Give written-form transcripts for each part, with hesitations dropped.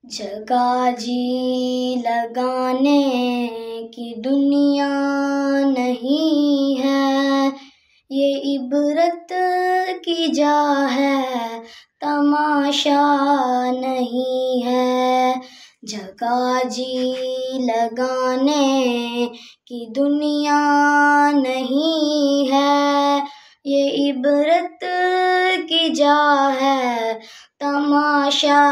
جگہ جی لگانے کی دنیا نہیں ہے، یہ عبرت کی جا ہے، تماشا نہیں ہے۔ جگہ جی لگانے کی دنیا نہیں ہے، یہ عبرت کی جا ہے، تماشا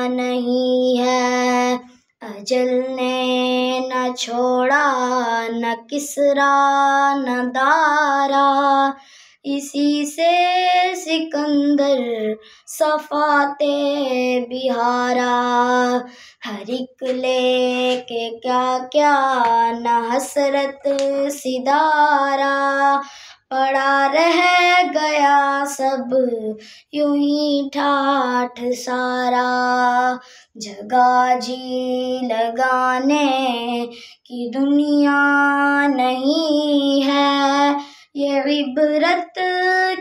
نہیں ہے۔ اجل نے نہ چھوڑا نہ کسریٰ نہ دارا، اسی سے سکندر صفاتے بہارا۔ ہر ایک لے کے کیا کیا نہ حسرت سدارا، پڑا رہ گیا سب یوں ہی ٹھاٹھ سارا۔ جگہ جی لگانے کی دنیا نہیں ہے، یہ عبرت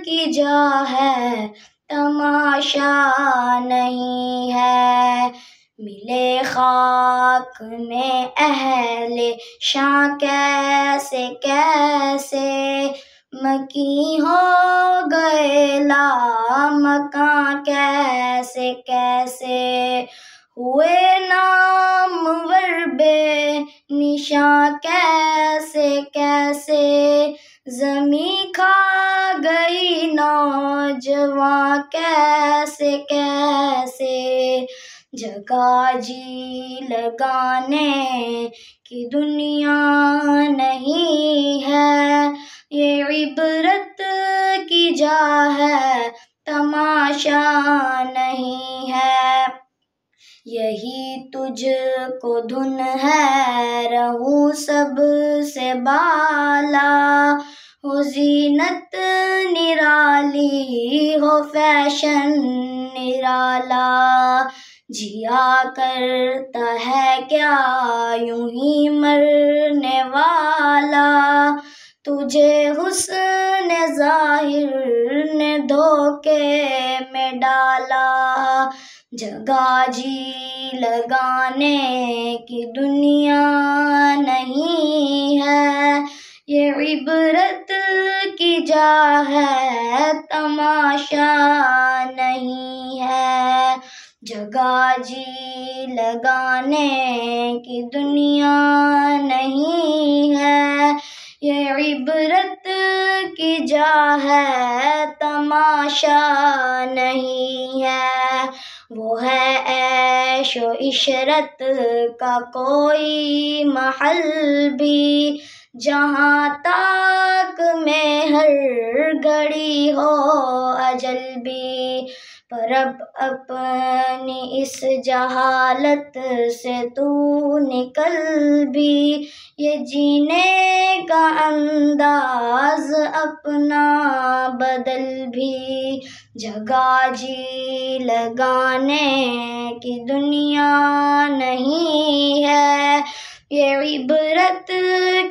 کی جا ہے، تماشا نہیں ہے۔ ملے خاک میں اہل شاں کیسے کیسے، مکیں ہو گئے لامکاں کیسے کیسے، ہوئے نامور بے نشاں کیسے کیسے، زمیں کھا گئی نوجواں کیسے کیسے۔ جگہ جی لگانے کی دنیا نہیں ہے، یہ عبرت کی جا ہے، تماشا نہیں ہے۔ یہی تجھ کو دھن ہے رہوں سب سے بالا، ہو زینت نرالی ہو فیشن نرالا، جیا کرتا ہے کیا یوں ہی مرنے والا، تجھے حسن ظاہر نے دھوکے میں ڈالا۔ جگہ جی لگانے کی دنیا نہیں ہے، یہ عبرت کی جا ہے، تماشا نہیں ہے۔ جگہ جی لگانے کی دنیا نہیں ہے، یہ عبرت کی جا ہے، تماشا نہیں ہے۔ وہ ہے عیش و عشرت کا کوئی محل بھی، جہاں تاک میں ہر گھڑی ہو اجل بھی، پر اب اپنی اس جہالت سے تو نکل بھی، یہ جینے کا انداز اپنا بدل بھی۔ جگہ جی لگانے کی دنیا نہیں ہے، یہ عبرت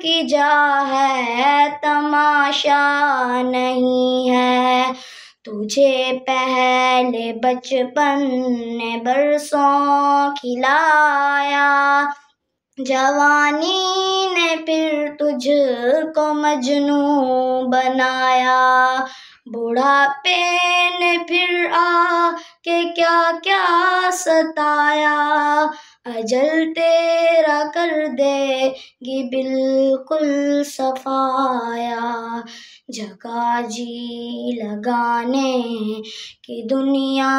کی جا ہے، تماشا نہیں ہے۔ تجھے پہلے بچپن نے برسوں کھلایا، جوانی نے پھر تجھ کو مجنوں بنایا، بڑھاپے نے پھر آ کے کیا کیا ستایا، اجل تیرا کر دے گی بالکل صفایا۔ جگہ جی لگانے کی دنیا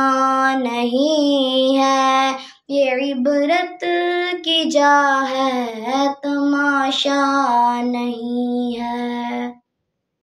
نہیں ہے، یہ عبرت کی جا ہے، تماشا نہیں ہے۔